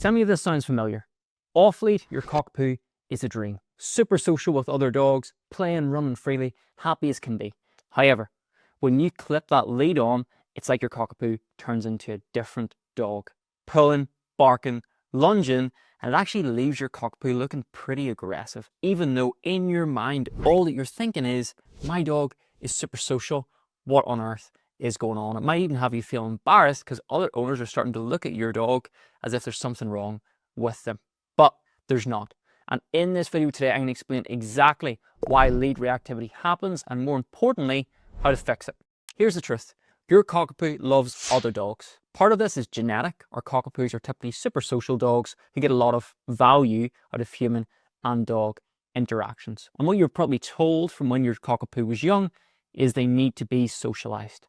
Tell me if this sounds familiar. Off lead, your Cockapoo is a dream. Super social with other dogs, playing, running freely, happy as can be. However, when you clip that lead on, it's like your Cockapoo turns into a different dog. Pulling, barking, lunging, and it actually leaves your Cockapoo looking pretty aggressive, even though in your mind, all that you're thinking is, my dog is super social. What on earth is going on? It might even have you feel embarrassed because other owners are starting to look at your dog as if there's something wrong with them. But there's not. And in this video today, I'm going to explain exactly why lead reactivity happens and, more importantly, how to fix it. Here's the truth. Your Cockapoo loves other dogs. Part of this is genetic. Our Cockapoos are typically super social dogs who get a lot of value out of human and dog interactions. And what you're probably told from when your Cockapoo was young is they need to be socialized.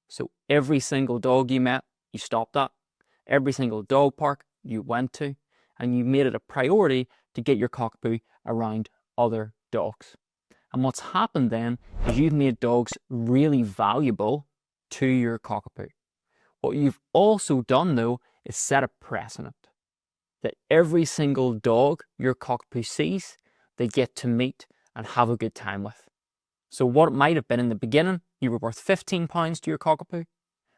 So every single dog you met, you stopped at. Every single dog park you went to, and you made it a priority to get your Cockapoo around other dogs. And what's happened then is you've made dogs really valuable to your Cockapoo. What you've also done though is set a precedent that every single dog your Cockapoo sees, they get to meet and have a good time with. So what it might have been in the beginning, you were worth £15 to your Cockapoo,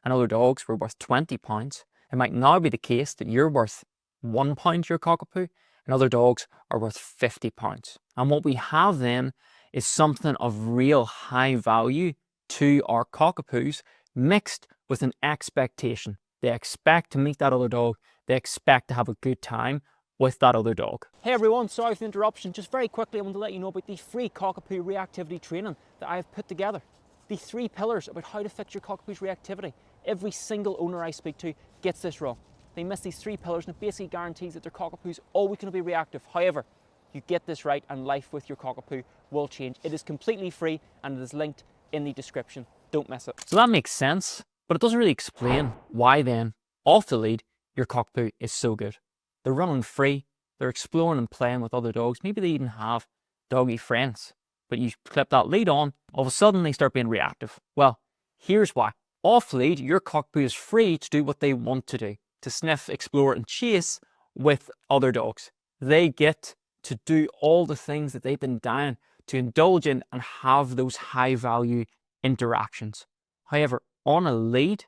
and other dogs were worth £20. It might now be the case that you're worth £1 to your Cockapoo, and other dogs are worth £50. And what we have then is something of real high value to our Cockapoos, mixed with an expectation. They expect to meet that other dog. They expect to have a good time with that other dog. Hey everyone, sorry for the interruption. Just very quickly, I want to let you know about the free Cockapoo reactivity training that I have put together. The 3 pillars about how to fix your Cockapoo's reactivity. Every single owner I speak to gets this wrong. They miss these 3 pillars and it basically guarantees that their Cockapoo's always going to be reactive. However, you get this right and life with your Cockapoo will change. It is completely free and it is linked in the description. Don't miss it. So that makes sense, but it doesn't really explain why then, off the lead, your Cockapoo is so good. They're running free, they're exploring and playing with other dogs. Maybe they even have doggy friends, but you clip that lead on, all of a sudden they start being reactive. Well, here's why. Off lead, your Cockapoo is free to do what they want to do, to sniff, explore and chase with other dogs. They get to do all the things that they've been dying to indulge in and have those high value interactions. However, on a lead,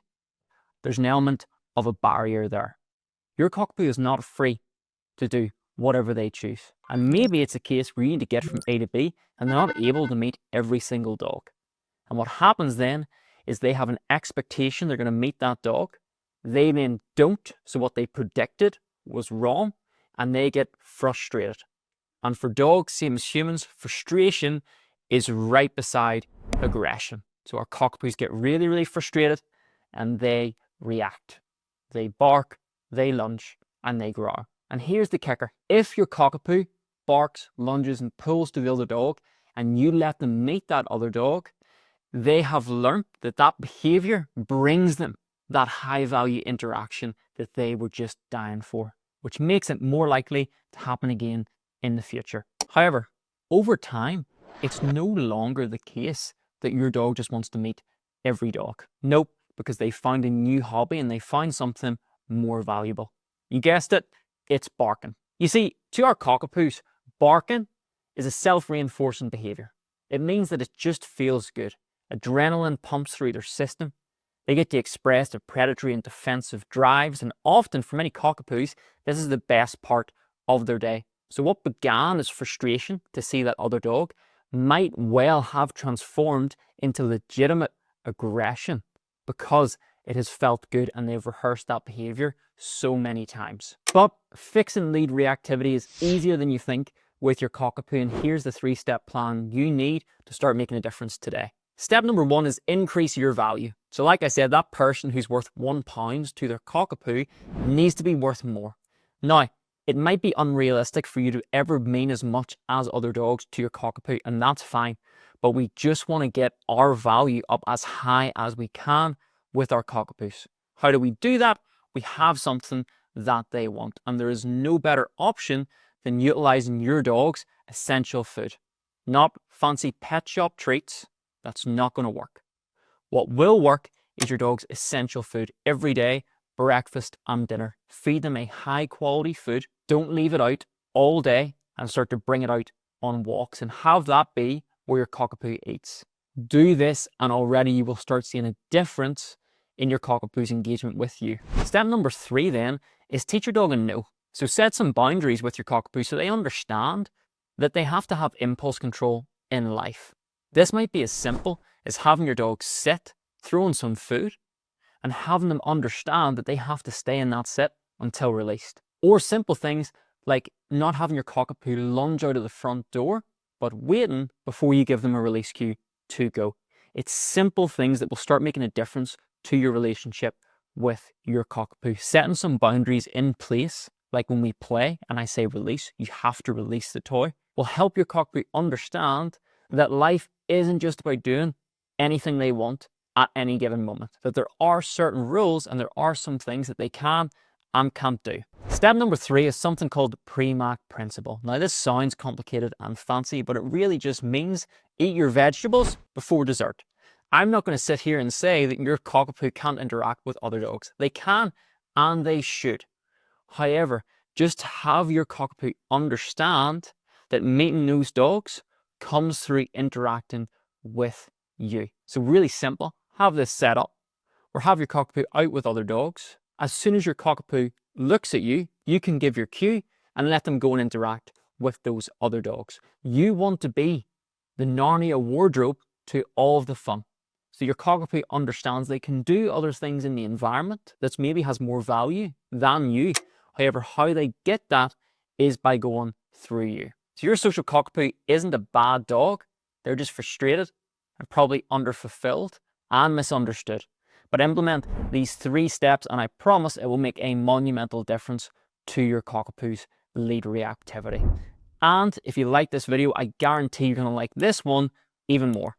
there's an element of a barrier there. Your Cockapoo is not free to do whatever they choose. And maybe it's a case where you need to get from A to B and they're not able to meet every single dog. And what happens then is they have an expectation they're going to meet that dog. They then don't, so what they predicted was wrong, and they get frustrated. And for dogs, same as humans, frustration is right beside aggression. So our Cockapoos get really, really frustrated and they react. They bark, they lunge, and they growl. And here's the kicker. If your Cockapoo barks, lunges, and pulls to the other dog, and you let them meet that other dog, they have learned that that behavior brings them that high value interaction that they were just dying for, which makes it more likely to happen again in the future. However, over time, it's no longer the case that your dog just wants to meet every dog. Nope, because they found a new hobby and they found something more valuable. You guessed it, it's barking. You see, to our Cockapoos, barking is a self-reinforcing behavior. It means that it just feels good. Adrenaline pumps through their system. They get to express their predatory and defensive drives, and often for many Cockapoos, this is the best part of their day. So what began as frustration to see that other dog might well have transformed into legitimate aggression because it has felt good and they've rehearsed that behavior so many times. But fixing lead reactivity is easier than you think with your Cockapoo, and here's the 3-step plan you need to start making a difference today. Step number 1 is increase your value. So like I said, that person who's worth £1 to their Cockapoo needs to be worth more. Now, it might be unrealistic for you to ever mean as much as other dogs to your Cockapoo, and that's fine. But we just want to get our value up as high as we can with our Cockapoos. How do we do that? We have something that they want, and there is no better option than utilizing your dog's essential food. Not fancy pet shop treats. That's not going to work. What will work is your dog's essential food every day breakfast and dinner. Feed them a high quality food. Don't leave it out all day and start to bring it out on walks and have that be where your Cockapoo eats. Do this and already you will start seeing a difference in your Cockapoo's engagement with you. Step number 3 then is teach your dog a no. So set some boundaries with your Cockapoo so they understand that they have to have impulse control in life. This might be as simple as having your dog sit, throwing some food, and having them understand that they have to stay in that sit until released. Or simple things like not having your Cockapoo lunge out of the front door, but waiting before you give them a release cue to go. It's simple things that will start making a difference to your relationship with your Cockapoo. Setting some boundaries in place, like when we play and I say release, you have to release the toy, will help your Cockapoo understand that life isn't just about doing anything they want at any given moment, that there are certain rules and there are some things that they can and can't do. Step number 3 is something called the Premack principle. Now this sounds complicated and fancy, but it really just means eat your vegetables before dessert. I'm not going to sit here and say that your Cockapoo can't interact with other dogs. They can and they should. However, just have your Cockapoo understand that meeting those dogs comes through interacting with you. So really simple, have this set up or have your Cockapoo out with other dogs. As soon as your Cockapoo looks at you, you can give your cue and let them go and interact with those other dogs. You want to be the Narnia wardrobe to all of the fun. So your Cockapoo understands they can do other things in the environment that maybe has more value than you. However, how they get that is by going through you. So your social Cockapoo isn't a bad dog. They're just frustrated and probably underfulfilled and misunderstood. But implement these 3 steps and I promise it will make a monumental difference to your Cockapoo's lead reactivity. And if you like this video, I guarantee you're going to like this one even more.